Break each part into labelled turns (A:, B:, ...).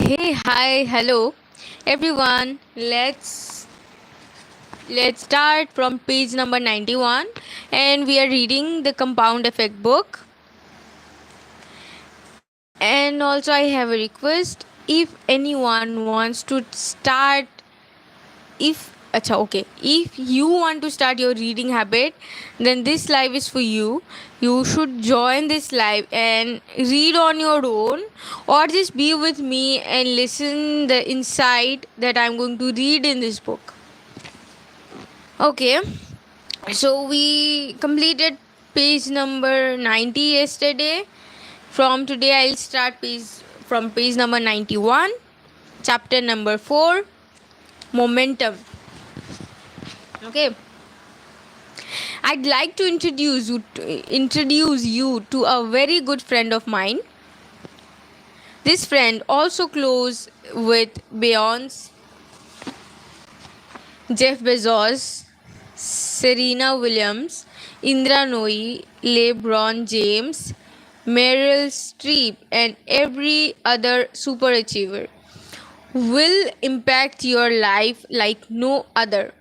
A: Hey, hi, hello, everyone. Let's start from page number 91, and we are reading the Compound Effect book. And also, I have a request. If anyone wants to start, if you want to start your reading habit, then this live is for you. You should join this live and read on your own, or just be with me and listen the insight that I'm going to read in this book. Okay, so we completed page number 90 yesterday. From today I'll start page number 91, chapter number 4, momentum. Okay, I'd like to introduce you to a very good friend of mine. This friend also close with Beyonce, Jeff Bezos, Serena Williams, Indra Nooyi, LeBron James, Meryl Streep, and every other superachiever will impact your life like no other.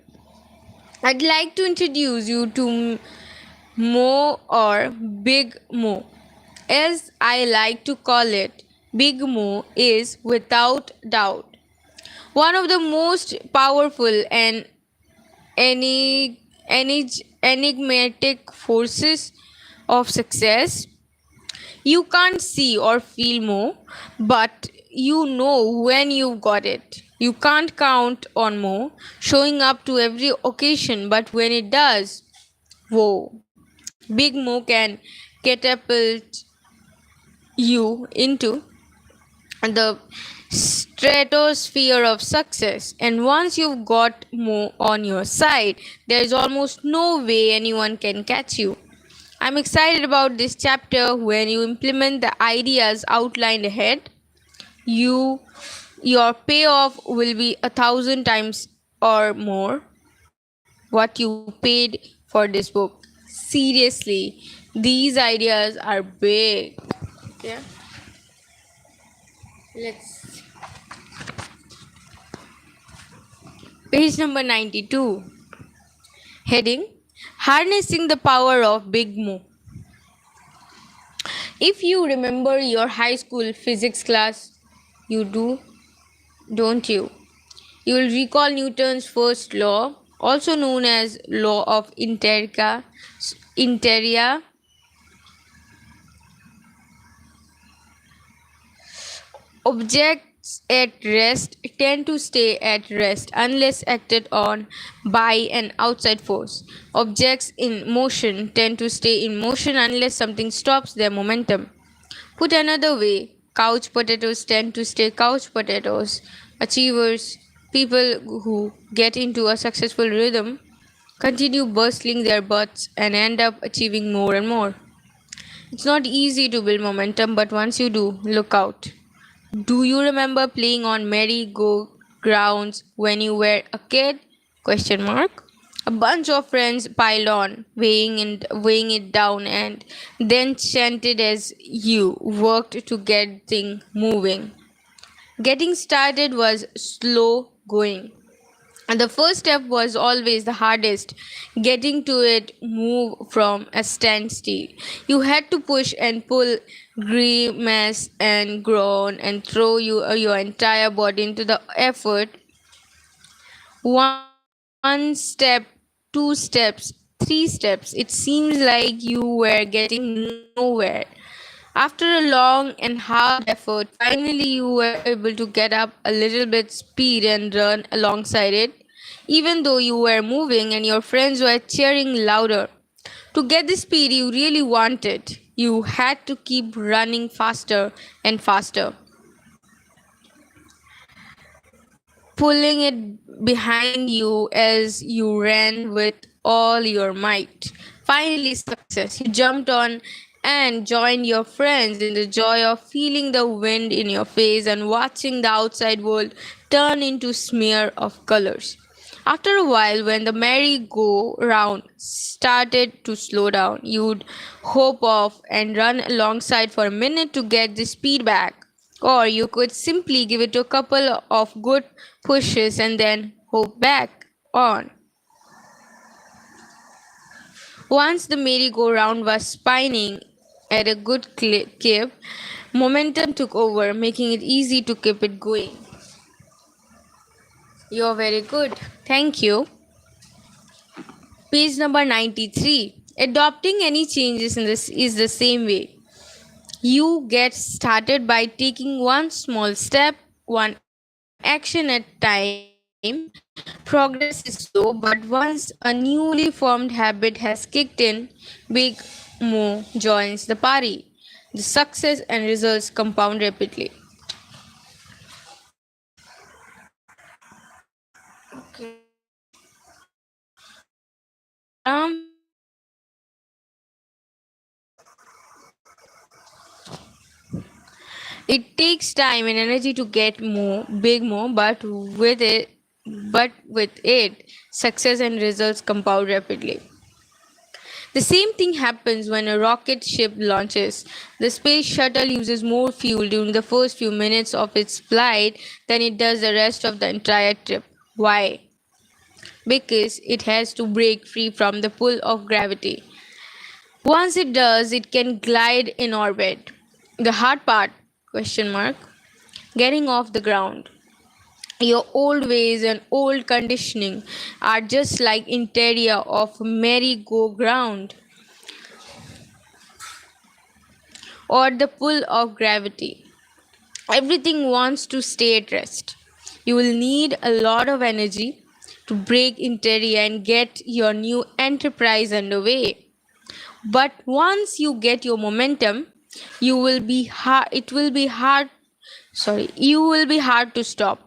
A: I'd like to introduce you to Mo, or Big Mo. As I like to call it, Big Mo is without doubt one of the most powerful and enigmatic forces of success. You can't see or feel Mo, but you know when you've got it. You can't count on Mo showing up to every occasion, but when it does, whoa, Big Mo can catapult you into the stratosphere of success. And once you've got Mo on your side, there is almost no way anyone can catch you. I'm excited about this chapter. When you implement the ideas outlined ahead, you your payoff will be 1,000 times or more what you paid for this book. Seriously, these ideas are big. Yeah. Let's page number 92. Heading: Harnessing the Power of Big Mo. If you remember your high school physics class, you do, don't you? You will recall Newton's first law, also known as law of Interia. Objects at rest tend to stay at rest unless acted on by an outside force. Objects in motion tend to stay in motion unless something stops their momentum. Put another way, couch potatoes tend to stay couch potatoes. Achievers, people who get into a successful rhythm, continue bustling their butts and end up achieving more and more. It's not easy to build momentum, but once you do, look out. Do you remember playing on merry-go-rounds when you were a kid? Question mark. A bunch of friends piled on, weighing it down, and then chanted as you worked to get things moving. Getting started was slow going. And the first step was always the hardest, getting to it, move from a standstill. You had to push and pull, grimace and groan, and throw your entire body into the effort. One step, two steps, three steps. It seems like you were getting nowhere. After a long and hard effort, finally you were able to get up a little bit speed and run alongside it, even though you were moving and your friends were cheering louder. To get the speed you really wanted, you had to keep running faster and faster, pulling it behind you as you ran with all your might. Finally, success. You jumped on and joined your friends in the joy of feeling the wind in your face and watching the outside world turn into smear of colors. After a while, when the merry-go-round started to slow down, you'd hop off and run alongside for a minute to get the speed back. Or you could simply give it a couple of good pushes and then hope back on. Once the merry-go-round was spinning at a good clip, momentum took over, making it easy to keep it going. You're very good. Thank you. Page number 93. Adopting any changes in this is the same way. You get started by taking one small step, one action at time. Progress is slow, but once a newly formed habit has kicked in, Big Mo joins the party. The success and results compound rapidly. It takes time and energy to get more, but with it, success and results compound rapidly. The same thing happens when a rocket ship launches. The space shuttle uses more fuel during the first few minutes of its flight than it does the rest of the entire trip. Why? Because it has to break free from the pull of gravity. Once it does, it can glide in orbit. The hard part, question mark, getting off the ground. Your old ways and old conditioning are just like interior of merry-go-round or the pull of gravity. Everything wants to stay at rest. You will need a lot of energy to break interior and get your new enterprise underway. But once you get your momentum, you will be hard to stop,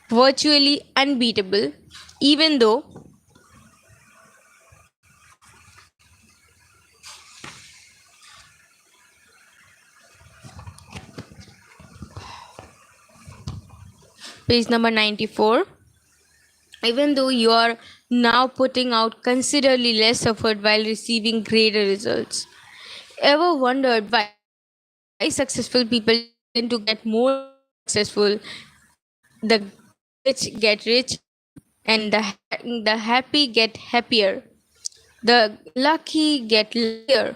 A: virtually unbeatable, even though page number 94, even though you are now putting out considerably less effort while receiving greater results. Ever wondered why successful people tend to get more successful, the rich get rich, and the happy get happier, the lucky get luckier?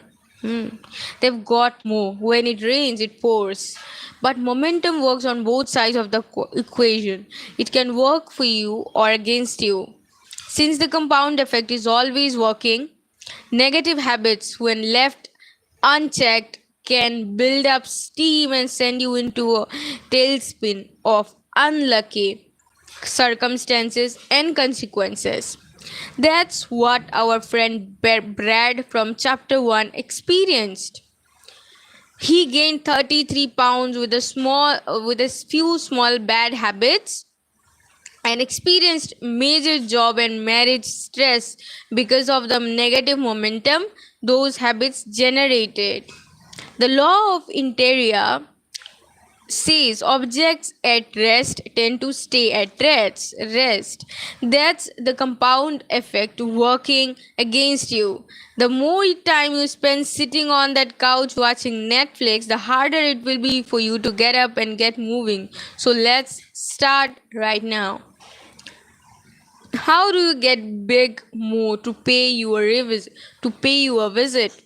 A: They've got more. When it rains, it pours. But momentum works on both sides of the equation. It can work for you or against you. Since the compound effect is always working, negative habits, when left unchecked, can build up steam and send you into a tailspin of unlucky circumstances and consequences. That's what our friend Brad from chapter 1 experienced. He gained 33 pounds with a few small bad habits and experienced major job and marriage stress because of the negative momentum those habits generated. The law of interior says objects at rest tend to stay at rest. That's the compound effect working against you. The more time you spend sitting on that couch watching Netflix, the harder it will be for you to get up and get moving. So let's start right now. How do you get Big Mo to pay you a visit?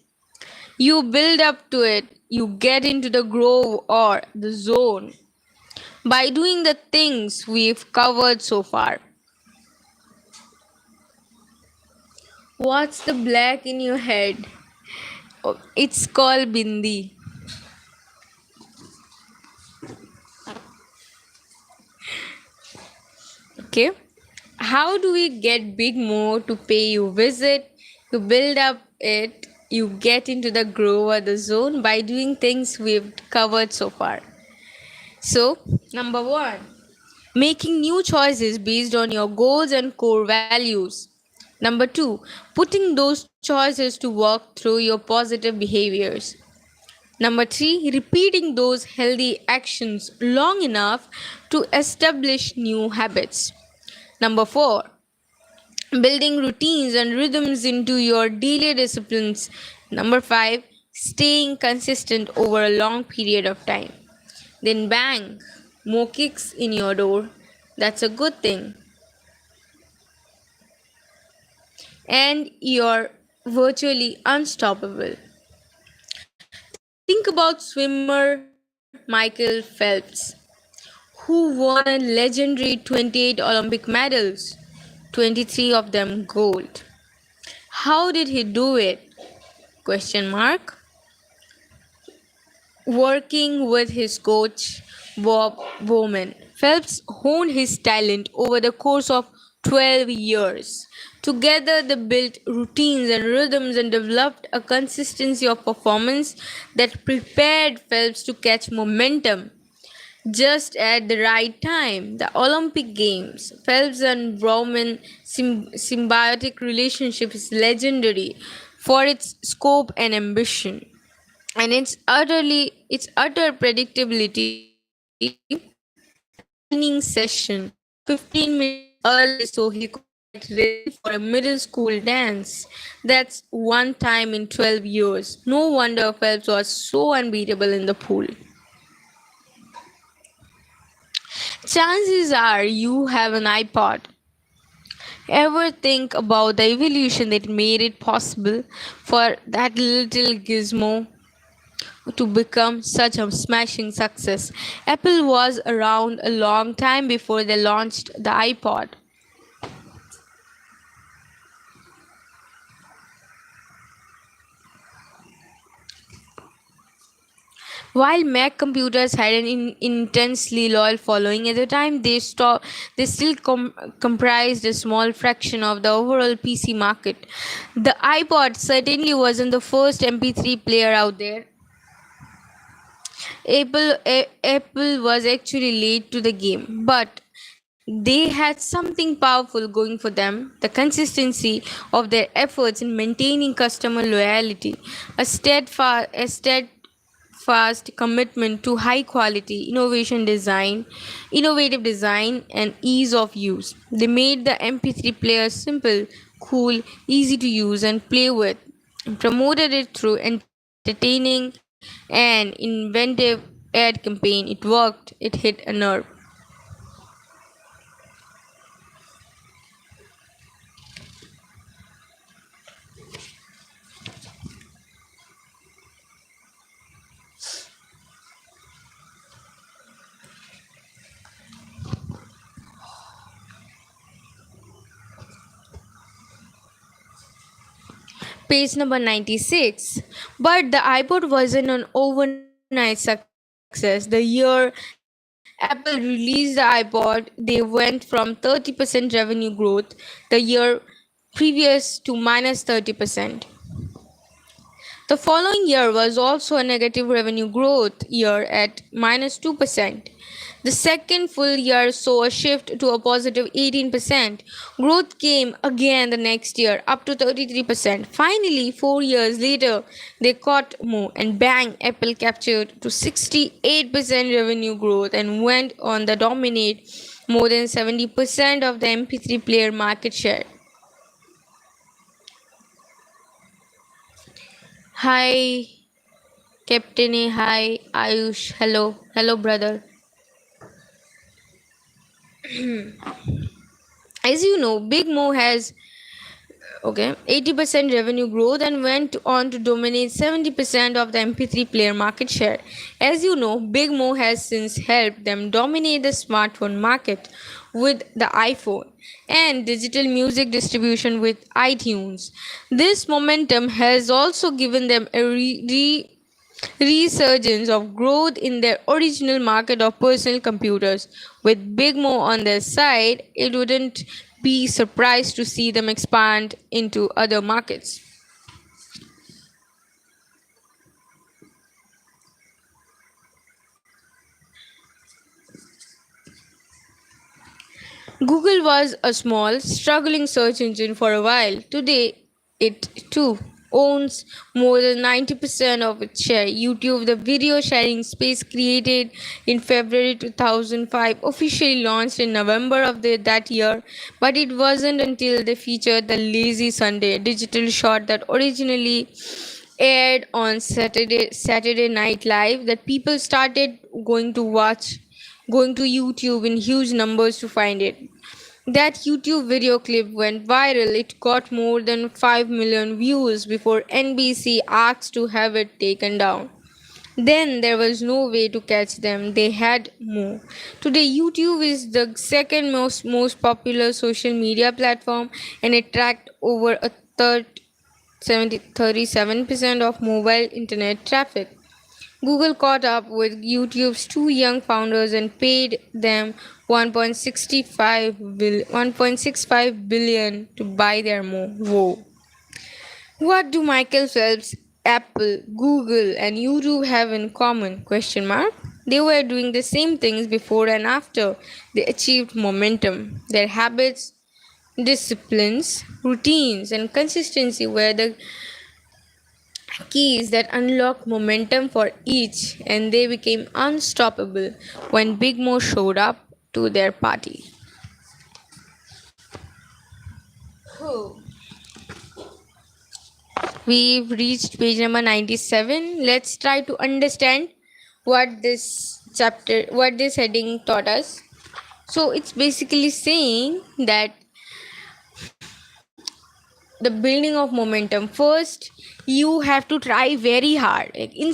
A: You build up to it. You get into the groove or the zone by doing the things we've covered so far. What's the black in your head? Oh, it's called bindi. Okay. How do we get Big Mo to pay you visit? You build up it. You get into the groove or the zone by doing things we've covered so far. So, number 1, making new choices based on your goals and core values. Number 2, putting those choices to work through your positive behaviors. Number 3, repeating those healthy actions long enough to establish new habits. Number 4, building routines and rhythms into your daily disciplines. Number 5, staying consistent over a long period of time. Then bang, more kicks in your door. That's a good thing. And you're virtually unstoppable. Think about swimmer Michael Phelps, who won a legendary 28 Olympic medals, 23 of them gold. How did he do it? Question mark. Working with his coach Bob Bowman, Phelps honed his talent over the course of 12 years. Together, they built routines and rhythms and developed a consistency of performance that prepared Phelps to catch momentum just at the right time. The Olympic Games, Phelps and Bowman symbiotic relationship is legendary for its scope and ambition, and its utter predictability. Training session 15 minutes early so he could get ready for a middle school dance. That's one time in 12 years. No wonder Phelps was so unbeatable in the pool. Chances are you have an iPod. Ever think about the evolution that made it possible for that little gizmo to become such a smashing success? Apple was around a long time before they launched the iPod. While Mac computers had an intensely loyal following at the time, they still comprised a small fraction of the overall PC market. The iPod certainly wasn't the first MP3 player out there. Apple was actually late to the game, but they had something powerful going for them: the consistency of their efforts in maintaining customer loyalty, a steadfast commitment to high quality innovative design, and ease of use. They made the MP3 player simple, cool, easy to use and play with, and promoted it through entertaining and inventive ad campaign. It worked, it hit a nerve. Page number 96. But the iPod wasn't an overnight success. The year Apple released the iPod, they went from 30% revenue growth the year previous to minus 30%. The following year was also a negative revenue growth year at minus 2%. The second full year saw a shift to a positive 18%. Growth came again the next year, up to 33%. Finally, 4 years later, they caught more, and bang, Apple captured to 68% revenue growth and went on to dominate more than 70% of the MP3 player market share. Hi, Captain A. Hi, Ayush. Hello. Hello, brother. As you know, Big Mo has 80% revenue growth and went on to dominate 70% of the MP3 player market share. As you know, Big Mo has since helped them dominate the smartphone market with the iPhone and digital music distribution with iTunes. This momentum has also given them a resurgence of growth in their original market of personal computers. With Big Mo on their side, it wouldn't be surprised to see them expand into other markets. Google was a small, struggling search engine for a while. Today, it too owns more than 90% of its share. YouTube, the video sharing space created in February 2005, officially launched in November of that year, but it wasn't until they featured the Lazy Sunday digital short that originally aired on Saturday Night Live that people started going to YouTube in huge numbers to find it. That YouTube video clip went viral. It got more than 5 million views before NBC asked to have it taken down. Then there was no way to catch them. They had more. Today, YouTube is the second most popular social media platform, and it tracked over a third 37% of mobile internet traffic. Google caught up with YouTube's two young founders and paid them 1.65 billion to buy their Whoa. What do Michael Phelps, Apple, Google, and YouTube have in common? Question mark. They were doing the same things before and after they achieved momentum. Their habits, disciplines, routines, and consistency were the keys that unlocked momentum for each, and they became unstoppable when Big Mo showed up to their party. We've reached page number 97. Let's try to understand what this heading taught us. So it's basically saying that the building of momentum, first you have to try very hard. Like in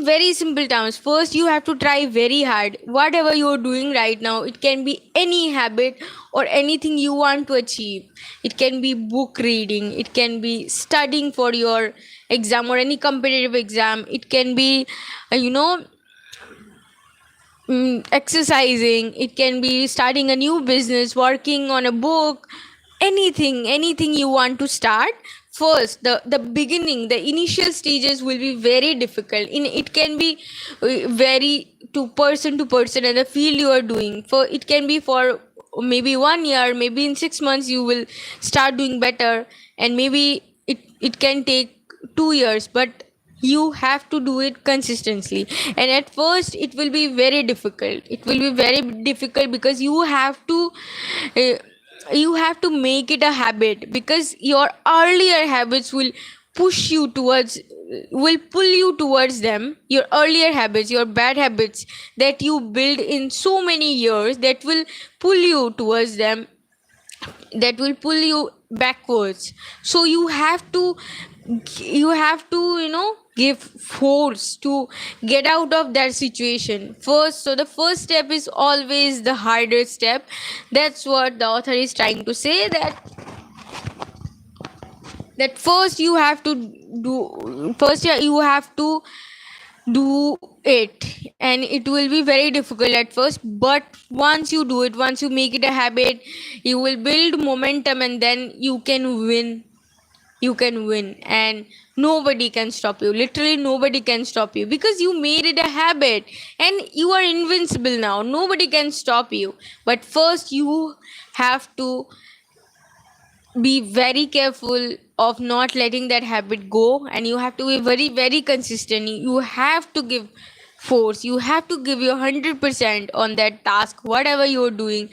A: very simple terms, first you have to try very hard. Whatever you're doing right now, it can be any habit or anything you want to achieve. It can be book reading, it can be studying for your exam or any competitive exam, it can be exercising, it can be starting a new business, working on a book, anything you want to start. First, the beginning, the initial stages will be very difficult. It can be very to person and the field you are doing. For it can be for maybe 1 year, maybe in 6 months you will start doing better, and maybe it can take 2 years, but you have to do it consistently. And at first it will be very difficult. It will be very difficult because uh, you have to make it a habit, because your earlier habits will pull you towards them. Your earlier habits, your bad habits that you build in so many years, that will pull you towards them, that will pull you backwards. So you have to give force to get out of that situation first. So the first step is always the harder step. That's what the author is trying to say, that first you have to do it, and it will be very difficult at first, but once you do it, once you make it a habit, you will build momentum, and then you can win, and nobody can stop you. Literally nobody can stop you, because you made it a habit and you are invincible now. Nobody can stop you. But first you have to be very careful of not letting that habit go, and you have to be very very consistent. You have to give force, you have to give your 100% on that task, whatever you're doing,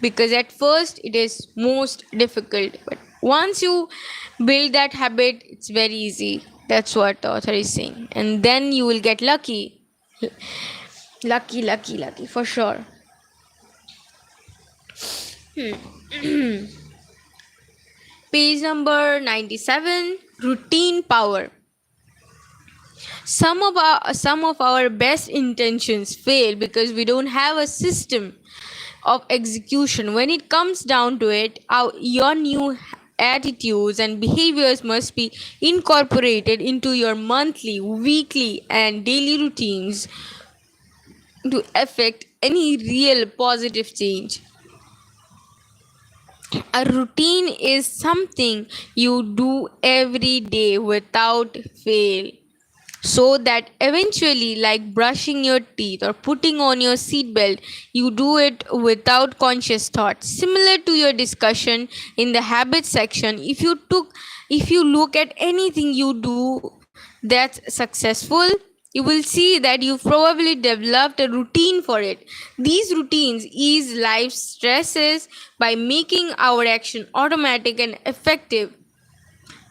A: because at first it is most difficult, but once you build that habit, it's very easy. That's what the author is saying, and then you will get lucky. Lucky for sure. Page number 97, routine power. Some of our best intentions fail because we don't have a system of execution. When it comes down to it, your new attitudes and behaviors must be incorporated into your monthly, weekly, and daily routines to affect any real positive change. A routine is something you do every day without fail, so that eventually, like brushing your teeth or putting on your seatbelt, you do it without conscious thought. Similar to your discussion in the habit section, if you look at anything you do that's successful, you will see that you've probably developed a routine for it. These routines ease life stresses by making our action automatic and effective.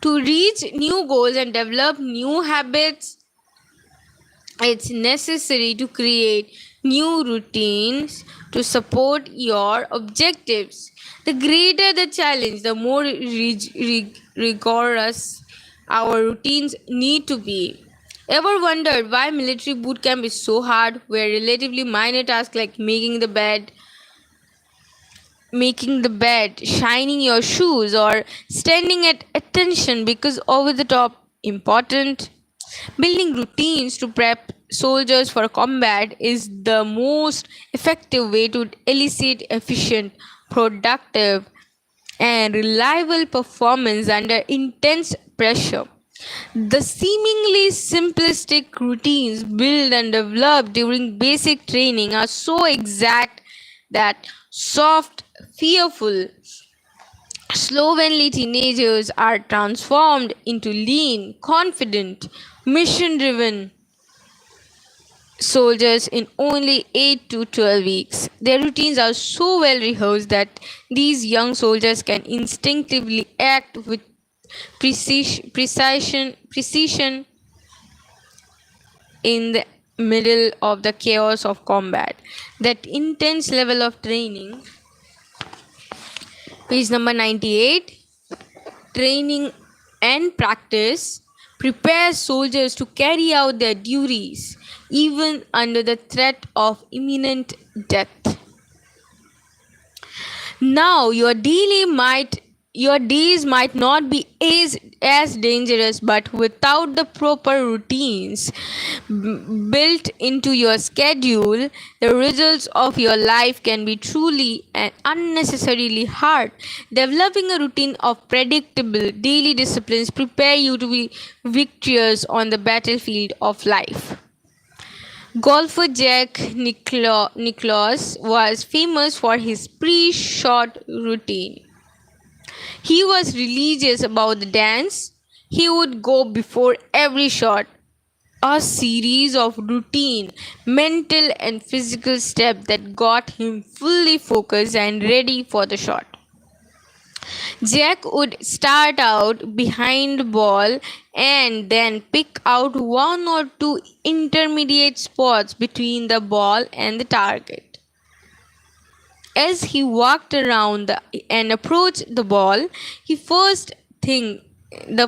A: To reach new goals and develop new habits, it's necessary to create new routines to support your objectives. The greater the challenge, the more rigorous our routines need to be. Ever wondered why military boot camp is so hard, where relatively minor tasks like shining your shoes, or standing at attention because over the top important? Building routines to prep soldiers for combat is the most effective way to elicit efficient, productive, and reliable performance under intense pressure. The seemingly simplistic routines built and developed during basic training are so exact that soft, fearful, slovenly teenagers are transformed into lean, confident, mission driven soldiers in only 8 to 12 weeks. Their routines are so well rehearsed that these young soldiers can instinctively act with precision in the middle of the chaos of combat. That intense level of training, page number 98, training and practice prepares soldiers to carry out their duties even under the threat of imminent death. Now, your days might not be as dangerous, but without the proper routines built into your schedule, the results of your life can be truly and unnecessarily hard. Developing a routine of predictable daily disciplines prepare you to be victorious on the battlefield of life. Golfer Jack Nicklaus was famous for his pre-shot routine. He was religious about the dance. He would go before every shot, a series of routine, mental and physical steps that got him fully focused and ready for the shot. Jack would start out behind the ball and then pick out one or two intermediate spots between the ball and the target. As he walked around and approached the ball, the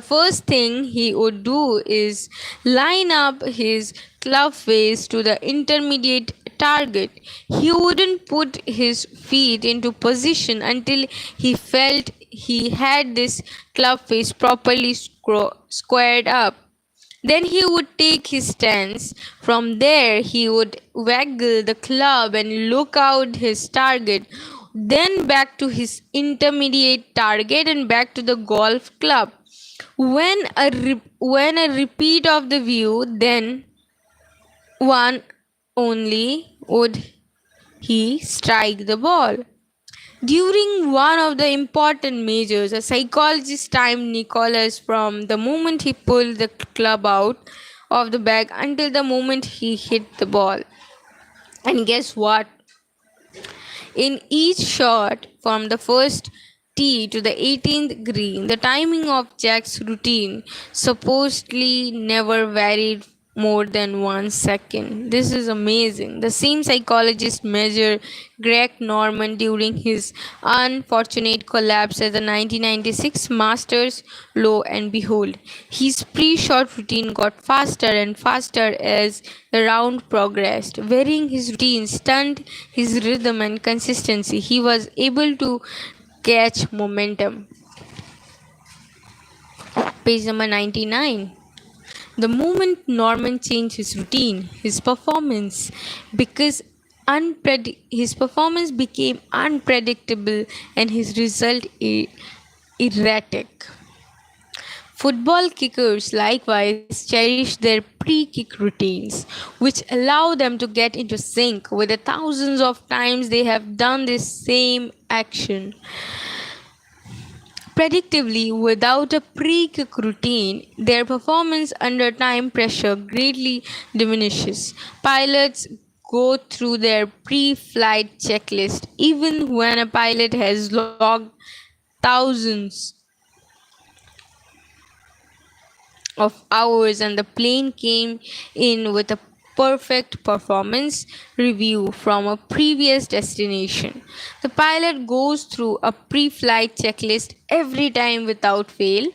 A: first thing he would do is line up his club face to the intermediate target. He wouldn't put his feet into position until he felt he had this club face properly squared up. Then he would take his stance. From there, he would waggle the club and look out his target. Then back to his intermediate target and back to the golf club. When a repeat of the view, then one only would he strike the ball. During one of the important majors, a psychologist timed Nicholas from the moment he pulled the club out of the bag until the moment he hit the ball. And guess what? In each shot, from the first tee to the 18th green, the timing of Jack's routine supposedly never varied more than 1 second. This is amazing. The same psychologist measured Greg Norman during his unfortunate collapse at the 1996 Masters. Lo and behold, his pre-shot routine got faster and faster as the round progressed. Varying his routine stunned his rhythm and consistency. He was able to catch momentum. Page number 99. The moment Norman changed his routine, his performance became unpredictable and his result erratic. Football kickers likewise cherish their pre-kick routines, which allow them to get into sync with the thousands of times they have done this same action. Predictably, without a pre-kick routine, their performance under time pressure greatly diminishes. Pilots go through their pre-flight checklist even when a pilot has logged thousands of hours, and the plane came in with a perfect performance review from a previous destination. The pilot goes through a pre flight checklist every time without fail.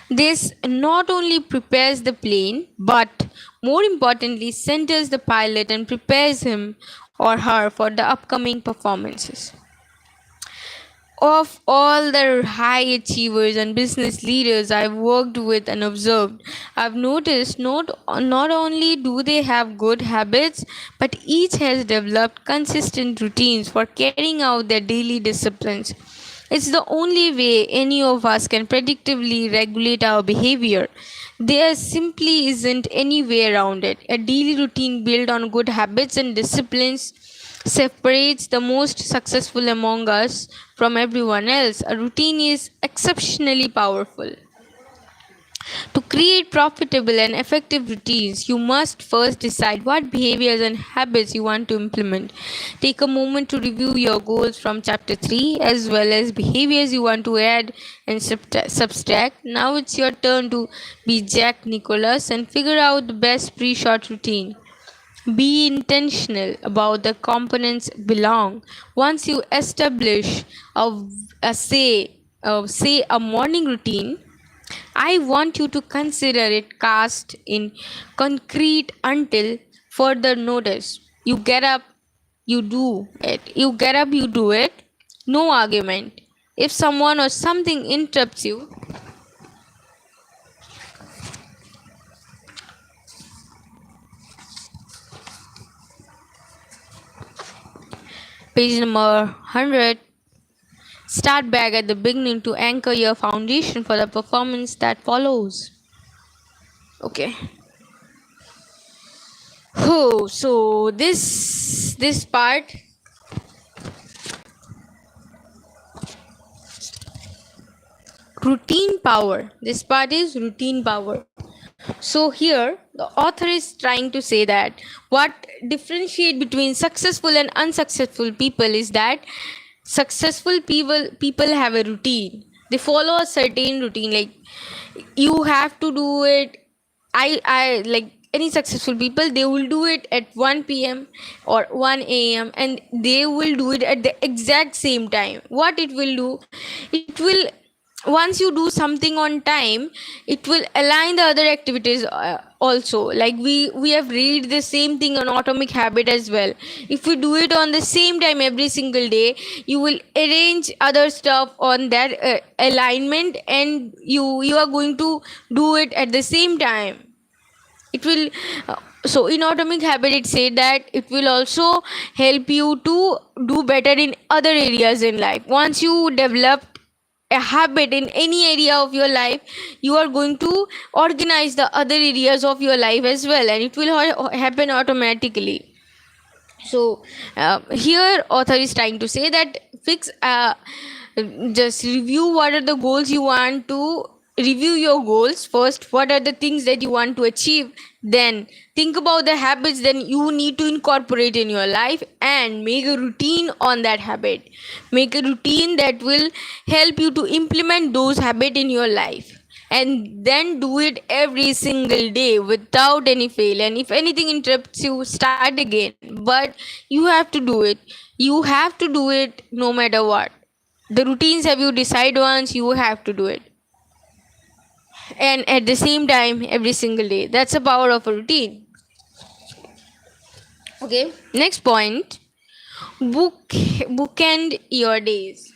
A: This not only prepares the plane, but more importantly, centers the pilot and prepares him or her for the upcoming performances. Of all the high achievers and business leaders I've worked with and observed, I've noticed not only do they have good habits, but each has developed consistent routines for carrying out their daily disciplines. It's the only way any of us can predictably regulate our behavior. There simply isn't any way around it. A daily routine built on good habits and disciplines separates the most successful among us from everyone else. A routine is exceptionally powerful. To create profitable and effective routines, you must first decide what behaviors and habits you want to implement. Take a moment to review your goals from chapter 3 as well as behaviors you want to add and subtract. Now it's your turn to be Jack Nicholas and figure out the best pre shot routine. Be intentional about the components belong. Once you establish say a morning routine, I want you to consider it cast in concrete until further notice. You get up, you do it. You get up, you do it. No argument. If someone or something interrupts you, page number 100. Start back at the beginning to anchor your foundation for the performance that follows. Okay. Oh, so this part, routine power. This part is routine power. So here the author is trying to say that what differentiate between successful and unsuccessful people is that successful people have a routine. They follow a certain routine, like you have to do it. I like any successful people, they will do it at 1 p.m. or 1 a.m. and they will do it at the exact same time. What it will do, it will, once you do something on time, it will align the other activities also. Like we have read the same thing on Atomic Habit as well. If you do it on the same time every single day, you will arrange other stuff on that alignment, and you are going to do it at the same time. It will so in Atomic Habit it said that it will also help you to do better in other areas in life. Once you develop a habit in any area of your life, you are going to organize the other areas of your life as well, and it will happen automatically. So here author is trying to say that fix just review what are the goals you want to review your goals first. What are the things that you want to achieve? Then think about the habits then you need to incorporate in your life, and make a routine on that habit. Make a routine that will help you to implement those habits in your life, and then do it every single day without any fail. And if anything interrupts you, start again, but you have to do it. You have to do it no matter what. The routines have you decide once, you have to do it, and at the same time every single day. That's the power of a routine. Okay, next point, bookend your days.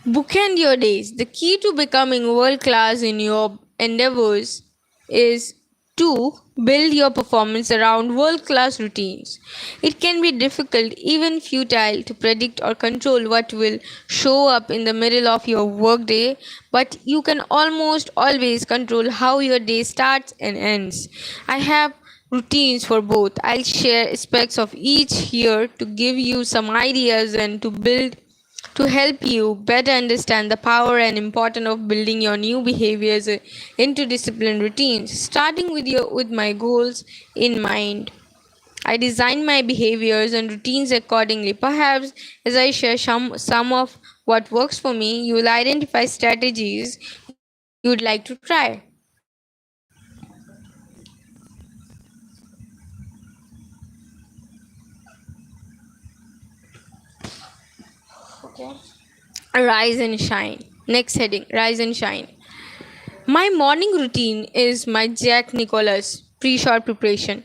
A: Bookend your days. The key to becoming world class in your endeavors is to build your performance around world class routines. It can be difficult, even futile, to predict or control what will show up in the middle of your workday, but you can almost always control how your day starts and ends. I have routines for both. I'll share aspects of each here to give you some ideas and to help you better understand the power and importance of building your new behaviors into disciplined routines, starting with my goals in mind. I design my behaviors and routines accordingly. Perhaps as I share some of what works for me, you will identify strategies you would like to try. Okay. Rise and shine. Next heading, rise and shine. My morning routine is my Jack Nicholas pre-shot preparation.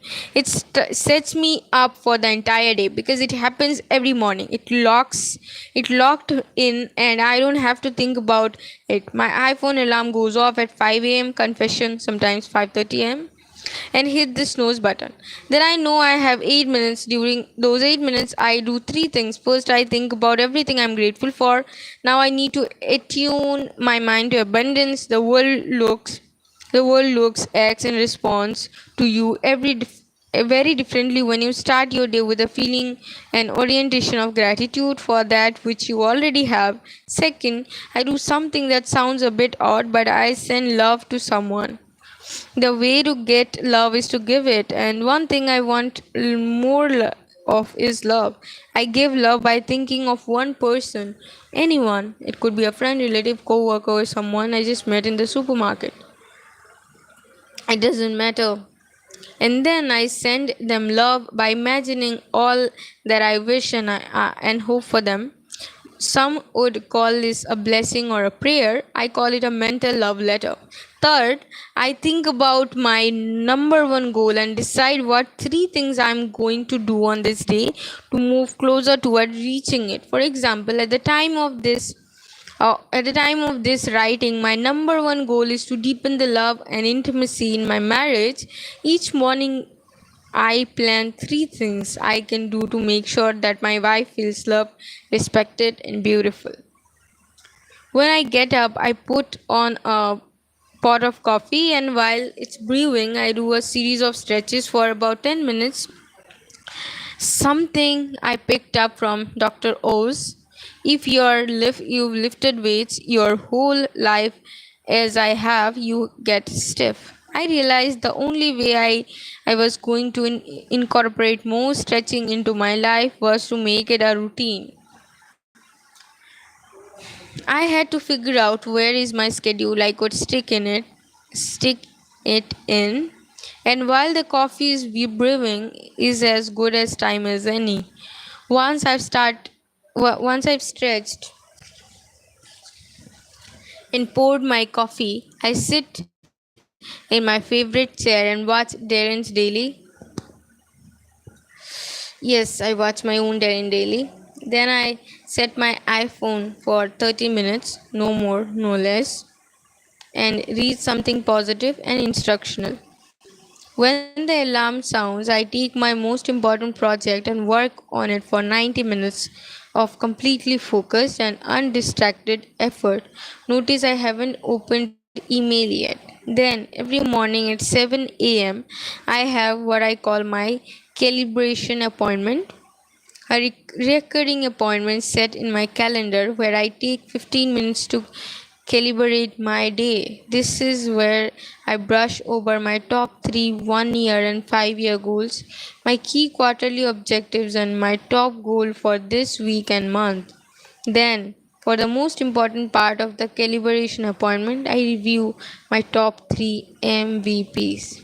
A: Sets me up for the entire day because it happens every morning. It locked in, and I don't have to think about it. My iPhone alarm goes off at 5 a.m. Confession, sometimes 5:30 a.m. and hit the snooze button. Then I know I have 8 minutes. During those 8 minutes, I do three things. First, I think about everything I'm grateful for. Now I need to attune my mind to abundance. The world looks, acts, and responds to you very differently when you start your day with a feeling and orientation of gratitude for that which you already have. Second, I do something that sounds a bit odd, but I send love to someone. The way to get love is to give it, and one thing I want of is love. I give love by thinking of one person, anyone. It could be a friend, relative, co-worker, or someone I just met in the supermarket. It doesn't matter. And then I send them love by imagining all that I wish and hope for them. Some would call this a blessing or a prayer. I call it a mental love letter. Third, I think about my number one goal and decide what three things I'm going to do on this day to move closer toward reaching it. For example, at the time of this writing, my number one goal is to deepen the love and intimacy in my marriage. Each morning, I plan three things I can do to make sure that my wife feels loved, respected, and beautiful. When I get up, I put on a pot of coffee, and while it's brewing, I do a series of stretches for about 10 minutes. Something I picked up from Dr. Oz. If you've lifted weights your whole life as I have, you get stiff. I realized the only way I was going to incorporate more stretching into my life was to make it a routine. I had to figure out where is my schedule I could stick it in. And while the coffee is brewing is as good as time as any. Once I've stretched and poured my coffee, I sit in my favorite chair and watch Darren's Daily. Yes, I watch my own Darren Daily. Then I set my iPhone for 30 minutes, no more, no less, and read something positive and instructional. When the alarm sounds, I take my most important project and work on it for 90 minutes of completely focused and undistracted effort. Notice I haven't opened email yet. Then, every morning at 7 a.m., I have what I call my calibration appointment, a recurring appointment set in my calendar where I take 15 minutes to calibrate my day. This is where I brush over my top 3 1 year and 5 year goals, my key quarterly objectives, and my top goal for this week and month. Then, for the most important part of the calibration appointment, I review my top 3 MVPs.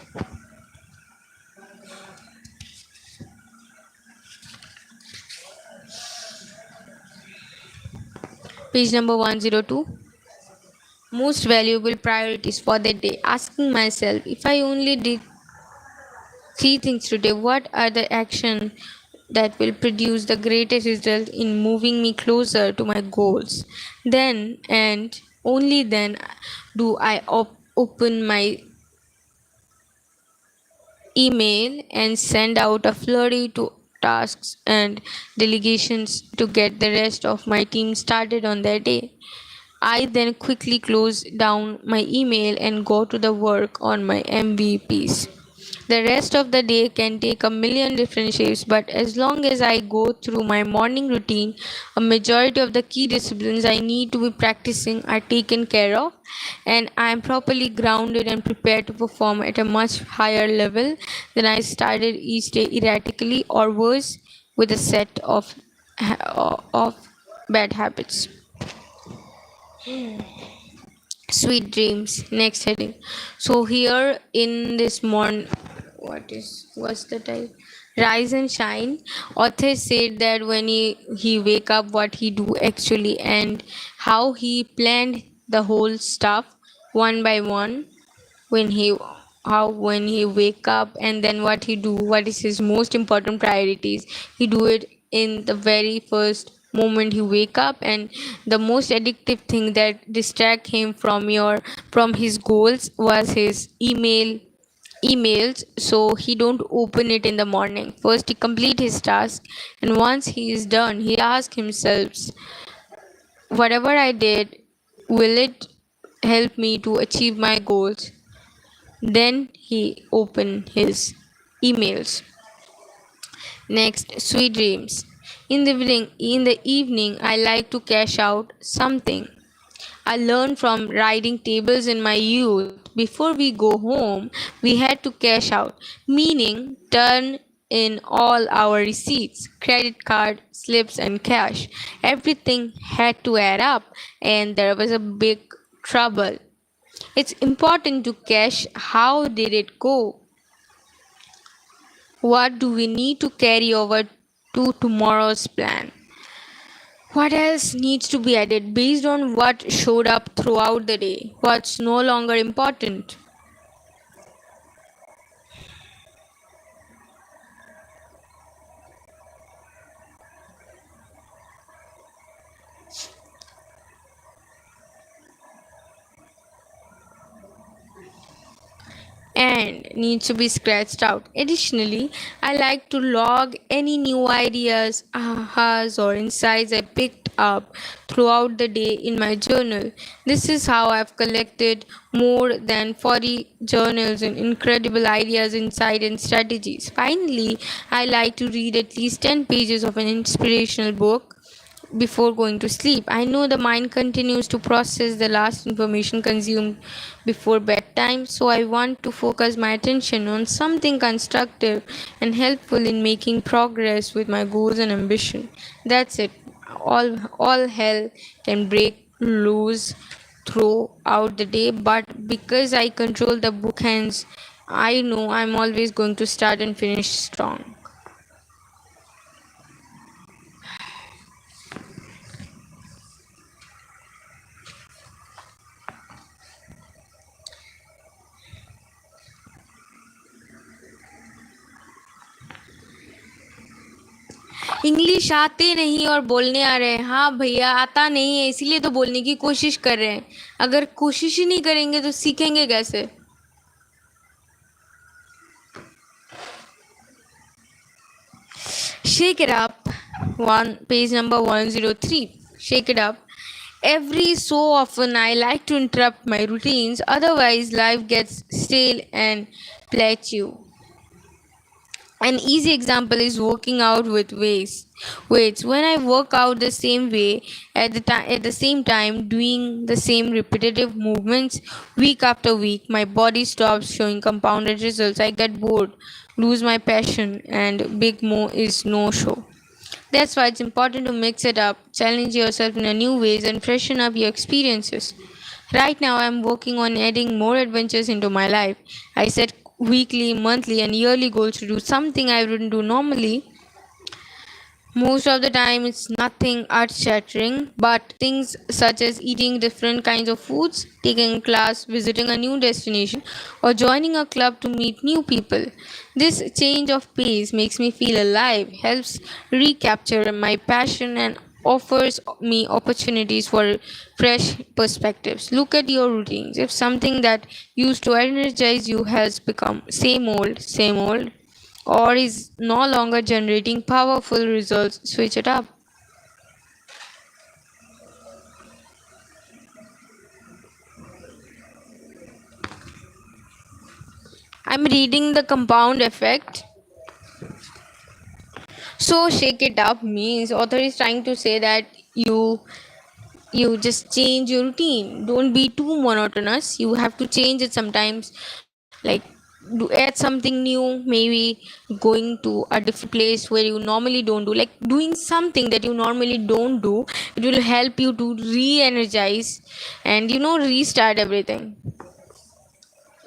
A: Page number 102. Most valuable priorities for the day. Asking myself, if I only did three things today, what are the actions that will produce the greatest result in moving me closer to my goals? Then and only then do I open my email and send out a flurry to tasks and delegations to get the rest of my team started on their day. I then quickly close down my email and go to the work on my MVPs. The rest of the day can take a million different shapes, but as long as I go through my morning routine, a majority of the key disciplines I need to be practicing are taken care of, and I am properly grounded and prepared to perform at a much higher level than I started each day erratically or worse with a set of bad habits. Sweet dreams, next heading. So here in this morning, what's the title, rise and shine, author said that when he wake up, what he do actually, and how he planned the whole stuff one by one, when he how when he wake up, and then what he do, what is his most important priorities. He do it in the very first moment he wake up, and the most addictive thing that distract him from his goals was his emails, so he don't open it in the morning. First he complete his task, and once he is done, he ask himself, whatever I did, will it help me to achieve my goals? Then he opened his emails. Next, sweet dreams. In the evening, I like to cash out something I learned from riding tables in my youth. Before we go home, we had to cash out, meaning turn in all our receipts, credit card, slips, and cash. Everything had to add up, and there was a big trouble. It's important to cash. How did it go? What do we need to carry over to tomorrow's plan? What else needs to be added based on what showed up throughout the day? What's no longer important? And needs to be scratched out. Additionally, I like to log any new ideas, ahas, or insights I picked up throughout the day in my journal. This is how I've collected more than 40 journals and incredible ideas, insights, and strategies. Finally, I like to read at least 10 pages of an inspirational book before going to sleep. I know the mind continues to process the last information consumed before bedtime, so I want to focus my attention on something constructive and helpful in making progress with my goals and ambition. That's it. All hell can break loose throughout the day, but because I control the book hands, I know I'm always going to start and finish strong. English आते नहीं और बोलने आ रहे हैं। हाँ भैया, आता नहीं है इसीलिए तो बोलने की कोशिश कर रहे हैं। अगर कोशिश ही नहीं करेंगे तो सीखेंगे कैसे? Shake it up. One page number 103. Shake it up. Every so often I like to interrupt my routines, otherwise life gets stale and plateau. An easy example is working out with weights. When I work out the same way at the same time, doing the same repetitive movements week after week, my body stops showing compounded results. I get bored, lose my passion, and big mo is no show. That's why it's important to mix it up, challenge yourself in a new ways, and freshen up your experiences. Right now, I'm working on adding more adventures into my life. I set weekly, monthly, and yearly goals to do something I wouldn't do normally. Most of the time, it's nothing earth shattering, but things such as eating different kinds of foods, taking a class, visiting a new destination, or joining a club to meet new people. This change of pace makes me feel alive, helps recapture my passion, and offers me opportunities for fresh perspectives. Look at your routines. If something that used to energize you has become same old, or is no longer generating powerful results, switch it up. I'm reading The Compound Effect. So shake it up means author is trying to say that you just change your routine. Don't be too monotonous. You have to change it sometimes. Like do add something new, maybe going to a different place where you normally don't do, like doing something that you normally don't do. It will help you to re-energize and restart everything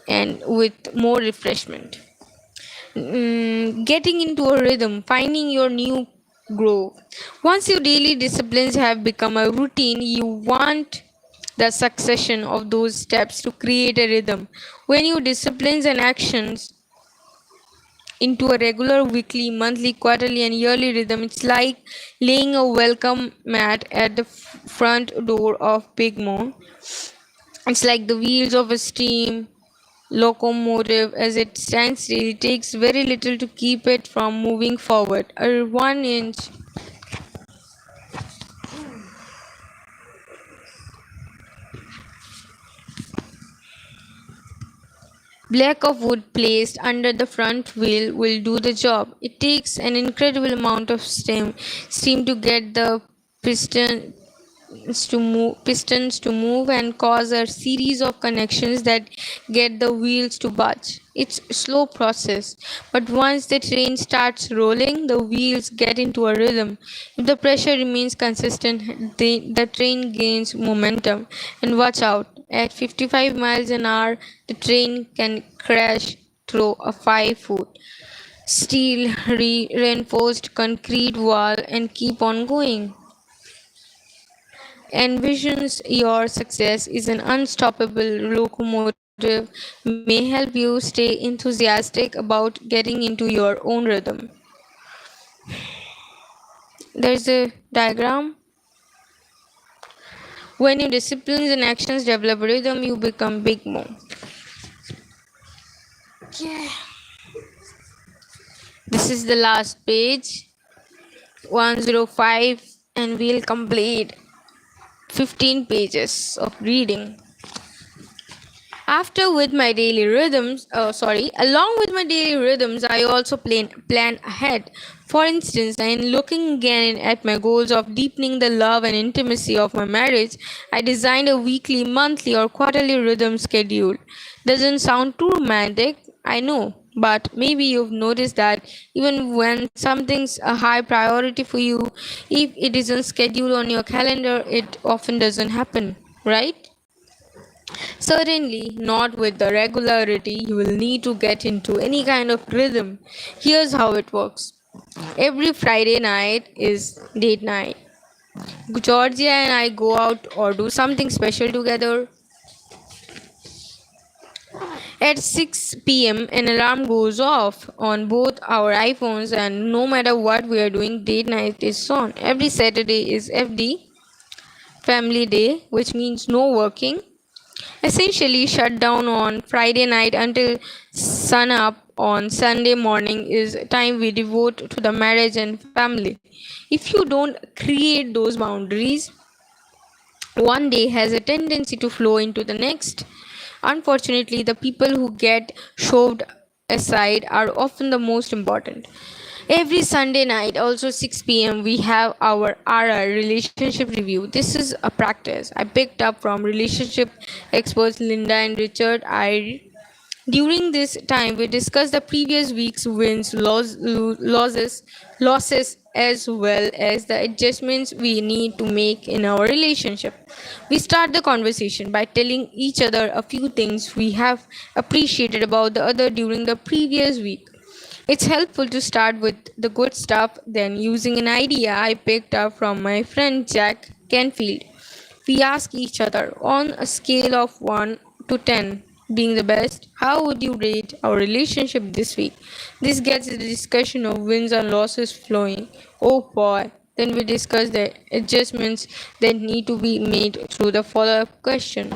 A: and with more refreshment. Getting into a rhythm, finding your new groove. Once your daily disciplines have become a routine, you want the succession of those steps to create a rhythm. When your disciplines and actions into a regular weekly, monthly, quarterly, and yearly rhythm, it's like laying a welcome mat at the front door of Big Mo. It's like the wheels of a steam locomotive as it stands still. It takes very little to keep it from moving forward. A 1 inch block of wood placed under the front wheel will do the job. It takes an incredible amount of steam to get the pistons to move and cause a series of connections that get the wheels to budge. It's a slow process, but once the train starts rolling, the wheels get into a rhythm. If the pressure remains consistent, the train gains momentum. And watch out, at 55 miles an hour, the train can crash through a 5 foot steel reinforced concrete wall and keep on going. Envisions your success is an unstoppable locomotive may help you stay enthusiastic about getting into your own rhythm. There's a diagram. When your disciplines and actions develop rhythm, you become big more. Yeah. This is the last page, 105, and we'll complete 15 pages of reading. Along with my daily rhythms, I also plan ahead. For instance, in looking again at my goals of deepening the love and intimacy of my marriage, I designed a weekly, monthly, or quarterly rhythm schedule. Doesn't sound too romantic, I know, but maybe you've noticed that even when something's a high priority for you, if it isn't scheduled on your calendar, it often doesn't happen, right? Certainly not with the regularity you will need to get into any kind of rhythm. Here's how it works. Every Friday night is date night. Georgia and I go out or do something special together. At 6 p.m., an alarm goes off on both our iPhones, and no matter what we are doing, date night is on. Every Saturday is FD, Family Day, which means no working. Essentially shut down on Friday night until sun up on Sunday morning is time we devote to the marriage and family. If you don't create those boundaries, one day has a tendency to flow into the next. Unfortunately, the people who get shoved aside are often the most important. Every Sunday night, also 6 p.m., we have our RR relationship review. This is a practice I picked up from relationship experts Linda and Richard Eyre. During this time, we discuss the previous week's wins, losses, as well as the adjustments we need to make in our relationship. We start the conversation by telling each other a few things we have appreciated about the other during the previous week. It's helpful to start with the good stuff, then using an idea I picked up from my friend Jack Canfield. We ask each other on a scale of 1 to 10, being the best, how would you rate our relationship this week? This gets the discussion of wins and losses flowing. Oh boy. Then we discuss the adjustments that need to be made through the follow up question.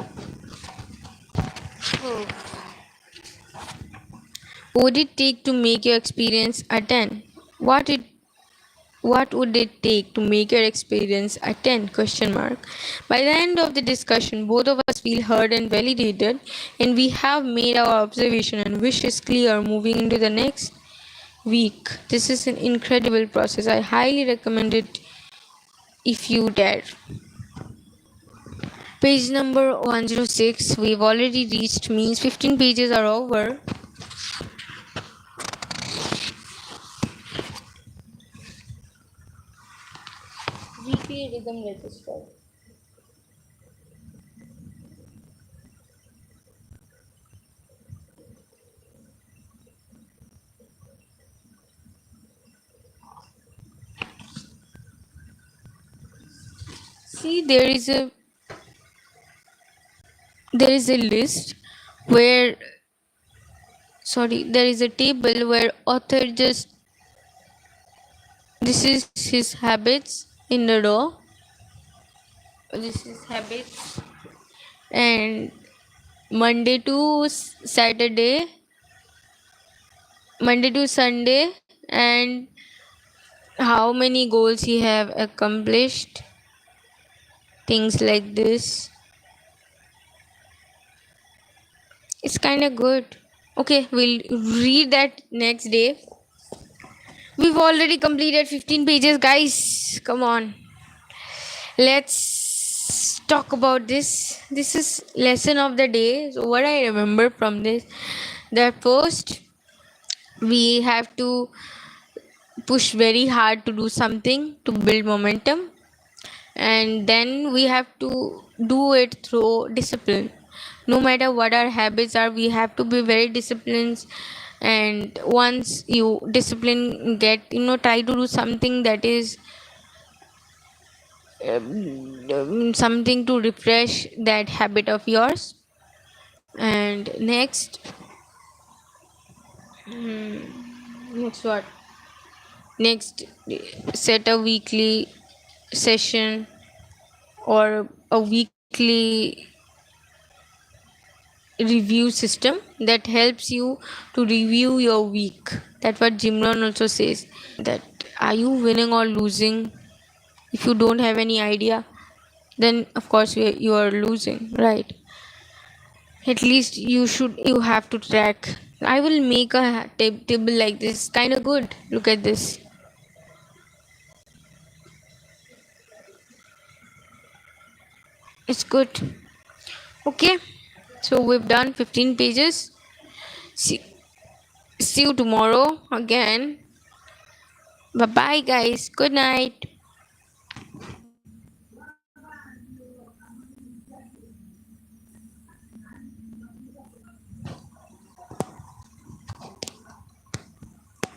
A: Would it take to make your experience a 10? What it what would it take to make your experience a 10 question mark? By the end of the discussion, both of us feel heard and validated, and we have made our observation and wish is clear moving into the next week. This is an incredible process. I highly recommend it if you dare. Page number 106. We've already reached, means 15 pages are over. Weekly rhythm register. See, there is a list where, sorry, there is a table where author just, this is his habits in the row, this is habits, and monday to saturday Monday to Sunday, and how many goals he have accomplished, things like this. It's kind of good. Okay, we'll read that next day. We've already completed 15 pages, guys. Come on. Let's talk about this. This is lesson of the day. So what I remember from this, that first we have to push very hard to do something to build momentum, and then we have to do it through discipline. No matter what our habits are, we have to be very disciplined. And once you discipline, try to do something that is something to refresh that habit of yours. And next what, next, set a weekly session or a weekly review system that helps you to review your week. That's what Jim Rohn also says, that are you winning or losing? If you don't have any idea, then of course you are losing, right? At least you have to track. I will make a table like this, kind of good. Look at this. It's good. Okay, so we've done 15 pages. See, see you tomorrow again. Bye bye, guys. Good night.